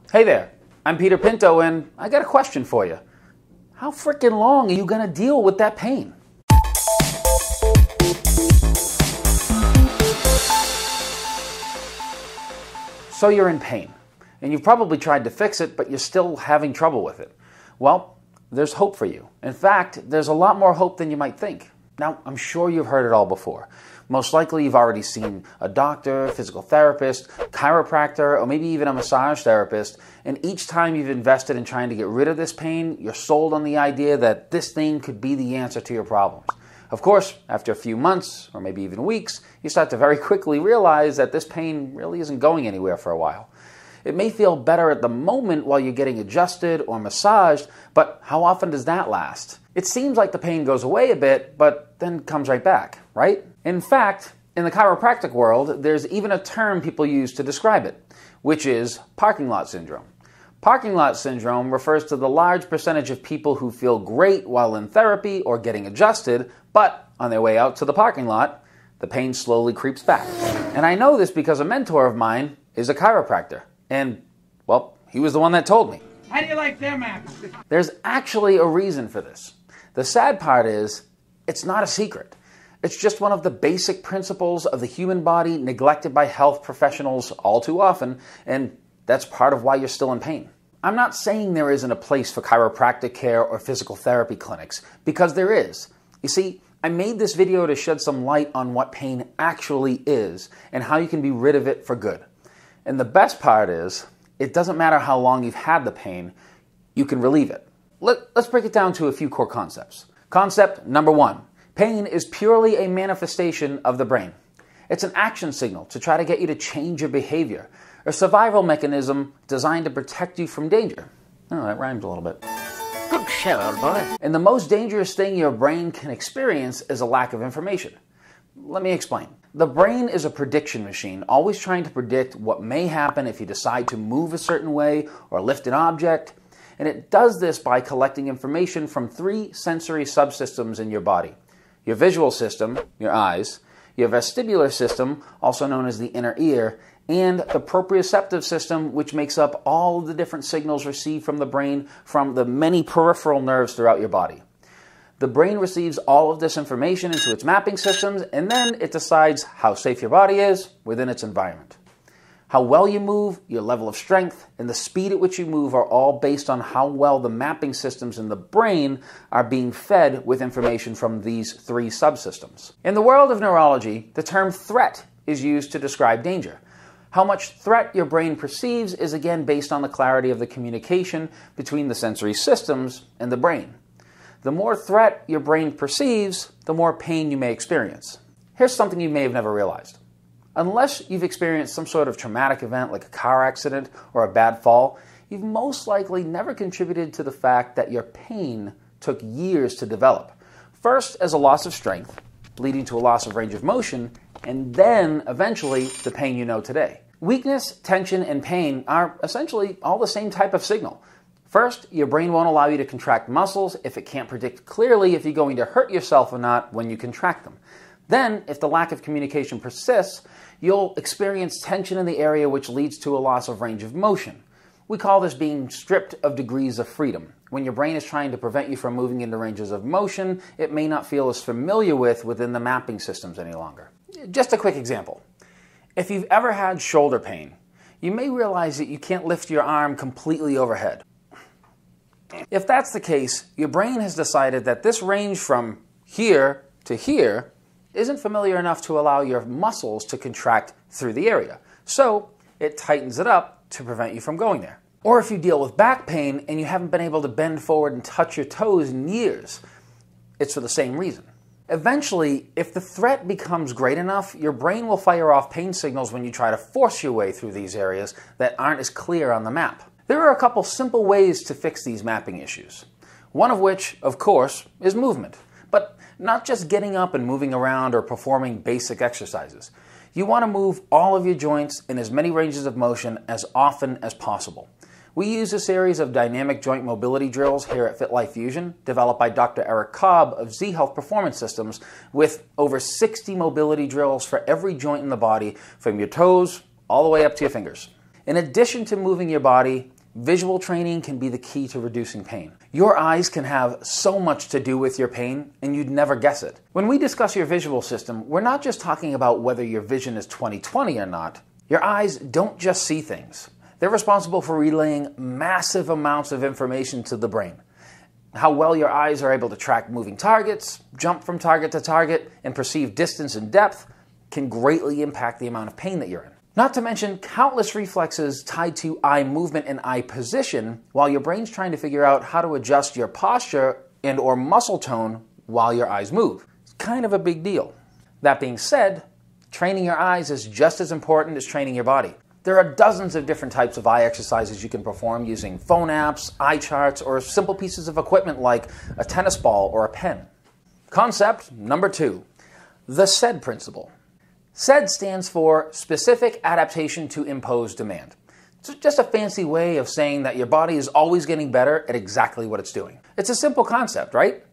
Hey there, I'm Peter Pinto and I got a question for you. How freaking long are you going to deal with that pain? So you're in pain, and you've probably tried to fix it, but you're still having trouble with it. Well, there's hope for you. In fact, there's a lot more hope than you might think. Now, I'm sure you've heard it all before. Most likely you've already seen a doctor, physical therapist, chiropractor, or maybe even a massage therapist, and each time you've invested in trying to get rid of this pain, you're sold on the idea that this thing could be the answer to your problems. Of course, after a few months, or maybe even weeks, you start to very quickly realize that this pain really isn't going anywhere for a while. It may feel better at the moment while you're getting adjusted or massaged, but how often does that last? It seems like the pain goes away a bit, but then comes right back, right? In fact, in the chiropractic world, there's even a term people use to describe it, which is parking lot syndrome. Parking lot syndrome refers to the large percentage of people who feel great while in therapy or getting adjusted, but on their way out to the parking lot, the pain slowly creeps back. And I know this because a mentor of mine is a chiropractor. And, well, he was the one that told me. How do you like them apples? There's actually a reason for this. The sad part is, it's not a secret. It's just one of the basic principles of the human body neglected by health professionals all too often, and that's part of why you're still in pain. I'm not saying there isn't a place for chiropractic care or physical therapy clinics, because there is. You see, I made this video to shed some light on what pain actually is and how you can be rid of it for good. And the best part is, it doesn't matter how long you've had the pain, you can relieve it. Let's break it down to a few core concepts. Concept number one, pain is purely a manifestation of the brain. It's an action signal to try to get you to change your behavior, a survival mechanism designed to protect you from danger. Oh, that rhymes a little bit. Good show, old boy. And the most dangerous thing your brain can experience is a lack of information. Let me explain. The brain is a prediction machine, always trying to predict what may happen if you decide to move a certain way or lift an object. And it does this by collecting information from three sensory subsystems in your body. Your visual system, your eyes, your vestibular system, also known as the inner ear, and the proprioceptive system, which makes up all of the different signals received from the brain from the many peripheral nerves throughout your body. The brain receives all of this information into its mapping systems, and then it decides how safe your body is within its environment. How well you move, your level of strength, and the speed at which you move are all based on how well the mapping systems in the brain are being fed with information from these three subsystems. In the world of neurology, the term threat is used to describe danger. How much threat your brain perceives is again based on the clarity of the communication between the sensory systems and the brain. The more threat your brain perceives, the more pain you may experience. Here's something you may have never realized. Unless you've experienced some sort of traumatic event like a car accident or a bad fall, you've most likely never contributed to the fact that your pain took years to develop. First as a loss of strength, leading to a loss of range of motion, and then eventually the pain you know today. Weakness, tension, and pain are essentially all the same type of signal. First, your brain won't allow you to contract muscles if it can't predict clearly if you're going to hurt yourself or not when you contract them. Then, if the lack of communication persists, you'll experience tension in the area which leads to a loss of range of motion. We call this being stripped of degrees of freedom. When your brain is trying to prevent you from moving into ranges of motion, it may not feel as familiar within the mapping systems any longer. Just a quick example. If you've ever had shoulder pain, you may realize that you can't lift your arm completely overhead. If that's the case, your brain has decided that this range from here to here isn't familiar enough to allow your muscles to contract through the area. So it tightens it up to prevent you from going there. Or if you deal with back pain and you haven't been able to bend forward and touch your toes in years, it's for the same reason. Eventually, if the threat becomes great enough, your brain will fire off pain signals when you try to force your way through these areas that aren't as clear on the map. There are a couple simple ways to fix these mapping issues. One of which, of course, is movement. But not just getting up and moving around or performing basic exercises. You want to move all of your joints in as many ranges of motion as often as possible. We use a series of dynamic joint mobility drills here at FitLife Fusion, developed by Dr. Eric Cobb of Z Health Performance Systems, with over 60 mobility drills for every joint in the body, from your toes all the way up to your fingers. In addition to moving your body, Visual training can be the key to reducing pain. Your eyes can have so much to do with your pain, and you'd never guess it. When we discuss your visual system, we're not just talking about whether your vision is 20/20 or not. Your eyes don't just see things. They're responsible for relaying massive amounts of information to the brain. How well your eyes are able to track moving targets, jump from target to target, and perceive distance and depth can greatly impact the amount of pain that you're in. Not to mention countless reflexes tied to eye movement and eye position while your brain's trying to figure out how to adjust your posture and or muscle tone while your eyes move. It's kind of a big deal. That being said, training your eyes is just as important as training your body. There are dozens of different types of eye exercises you can perform using phone apps, eye charts, or simple pieces of equipment like a tennis ball or a pen. Concept number 2, the SAID principle. SAID stands for Specific Adaptation to Imposed Demand. It's just a fancy way of saying that your body is always getting better at exactly what it's doing. It's a simple concept, right?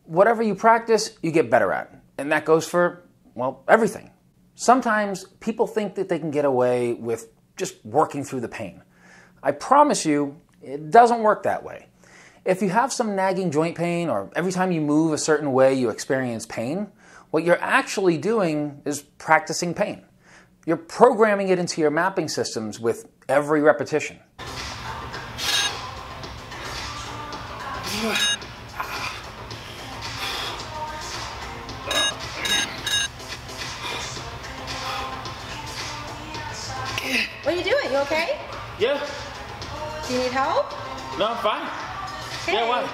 Whatever you practice, you get better at. And that goes for, well, everything. Sometimes people think that they can get away with just working through the pain. I promise you, it doesn't work that way. If you have some nagging joint pain or every time you move a certain way you experience pain, what you're actually doing is practicing pain. You're programming it into your mapping systems with every repetition. What are you doing? You okay? Yeah. Do you need help? No, I'm fine. Okay. Yeah, why?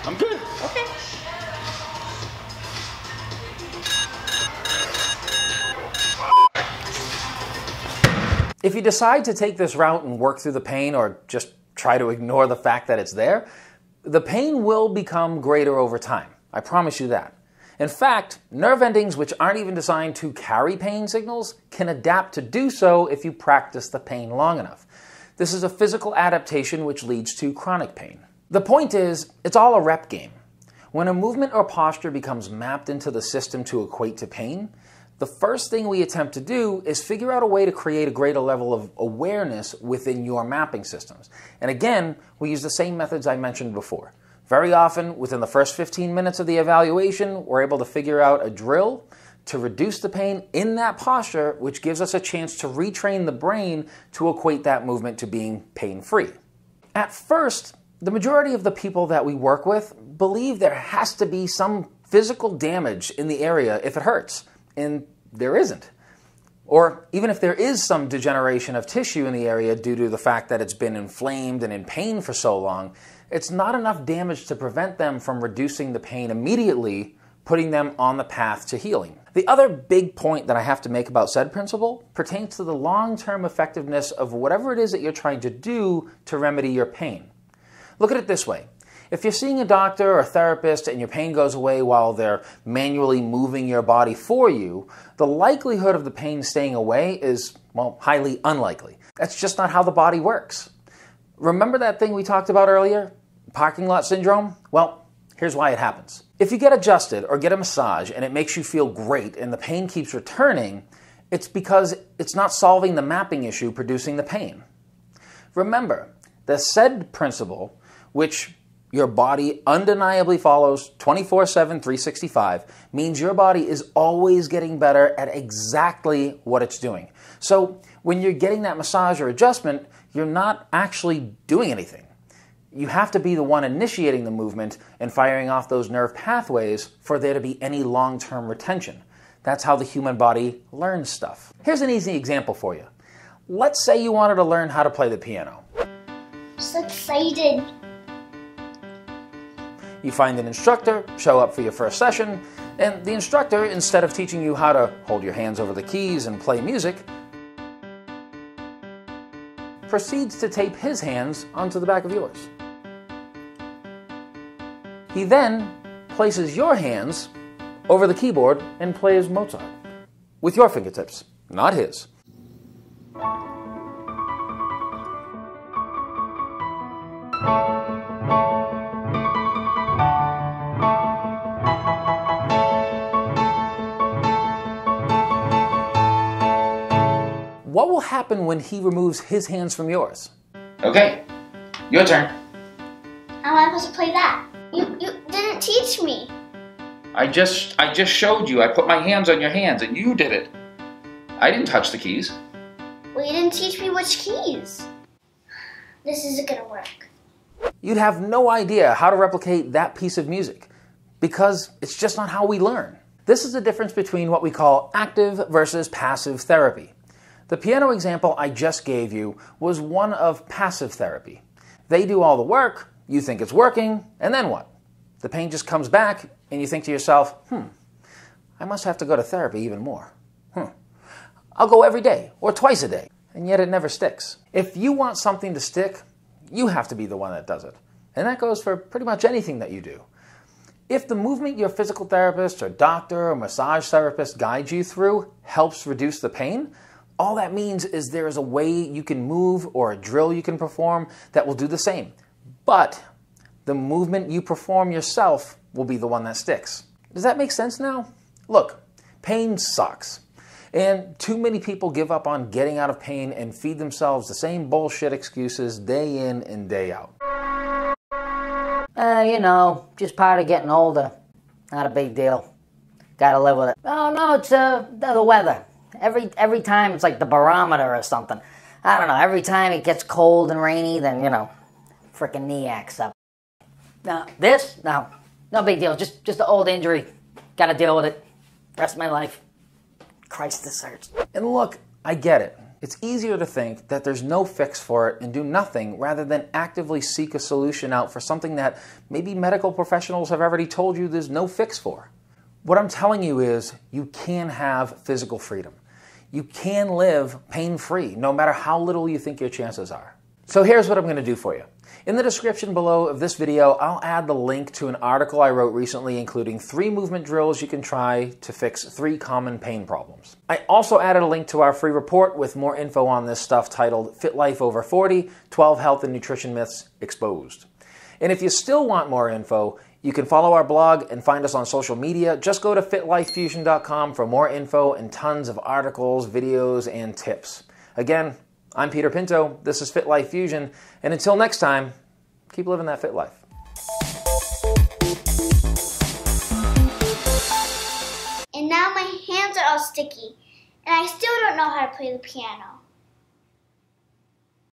I'm good. Okay. If you decide to take this route and work through the pain or just try to ignore the fact that it's there, the pain will become greater over time. I promise you that. In fact, nerve endings which aren't even designed to carry pain signals can adapt to do so if you practice the pain long enough. This is a physical adaptation which leads to chronic pain. The point is, it's all a rep game. When a movement or posture becomes mapped into the system to equate to pain, the first thing we attempt to do is figure out a way to create a greater level of awareness within your mapping systems. And again, we use the same methods I mentioned before. Very often, within the first 15 minutes of the evaluation, we're able to figure out a drill to reduce the pain in that posture, which gives us a chance to retrain the brain to equate that movement to being pain-free. At first, the majority of the people that we work with believe there has to be some physical damage in the area if it hurts, and there isn't. Or even if there is some degeneration of tissue in the area due to the fact that it's been inflamed and in pain for so long, it's not enough damage to prevent them from reducing the pain immediately, putting them on the path to healing. The other big point that I have to make about SAID principle pertains to the long-term effectiveness of whatever it is that you're trying to do to remedy your pain. Look at it this way. If you're seeing a doctor or a therapist and your pain goes away while they're manually moving your body for you, the likelihood of the pain staying away is, well, highly unlikely. That's just not how the body works. Remember that thing we talked about earlier? Parking lot syndrome? Well, here's why it happens. If you get adjusted or get a massage and it makes you feel great and the pain keeps returning, it's because it's not solving the mapping issue producing the pain. Remember, the SAID principle, which your body undeniably follows 24/7, 365, means your body is always getting better at exactly what it's doing. So when you're getting that massage or adjustment, you're not actually doing anything. You have to be the one initiating the movement and firing off those nerve pathways for there to be any long-term retention. That's how the human body learns stuff. Here's an easy example for you. Let's say you wanted to learn how to play the piano. So excited. You find an instructor, show up for your first session, and the instructor, instead of teaching you how to hold your hands over the keys and play music, proceeds to tape his hands onto the back of yours. He then places your hands over the keyboard and plays Mozart with your fingertips, not his. What will happen when he removes his hands from yours? Okay, your turn. How am I supposed to play that? You didn't teach me. I just showed you. I put my hands on your hands and you did it. I didn't touch the keys. Well, you didn't teach me which keys. This isn't gonna work. You'd have no idea how to replicate that piece of music because it's just not how we learn. This is the difference between what we call active versus passive therapy. The piano example I just gave you was one of passive therapy. They do all the work, you think it's working, and then what? The pain just comes back and you think to yourself, I must have to go to therapy even more. I'll go every day or twice a day, and yet it never sticks. If you want something to stick, you have to be the one that does it. And that goes for pretty much anything that you do. If the movement your physical therapist or doctor or massage therapist guides you through helps reduce the pain, all that means is there is a way you can move or a drill you can perform that will do the same. But the movement you perform yourself will be the one that sticks. Does that make sense now? Look, pain sucks. And too many people give up on getting out of pain and feed themselves the same bullshit excuses day in and day out. Just part of getting older. Not a big deal. Gotta live with it. Oh no, it's the weather. Every time it's like the barometer or something. I don't know, every time it gets cold and rainy, then, frickin' knee acts up. No, no big deal. Just an old injury. Gotta deal with it. Rest of my life. Christ, this hurts. And look, I get it. It's easier to think that there's no fix for it and do nothing rather than actively seek a solution out for something that maybe medical professionals have already told you there's no fix for. What I'm telling you is you can have physical freedom. You can live pain-free, no matter how little you think your chances are. So here's what I'm going to do for you. In the description below of this video, I'll add the link to an article I wrote recently including 3 movement drills you can try to fix 3 common pain problems. I also added a link to our free report with more info on this stuff titled FitLife Over 40, 12 Health and Nutrition Myths Exposed. And if you still want more info, you can follow our blog and find us on social media. Just go to fitlifefusion.com for more info and tons of articles, videos, and tips. Again, I'm Peter Pinto, this is FitLife Fusion, and until next time, keep living that fit life. And now my hands are all sticky, and I still don't know how to play the piano.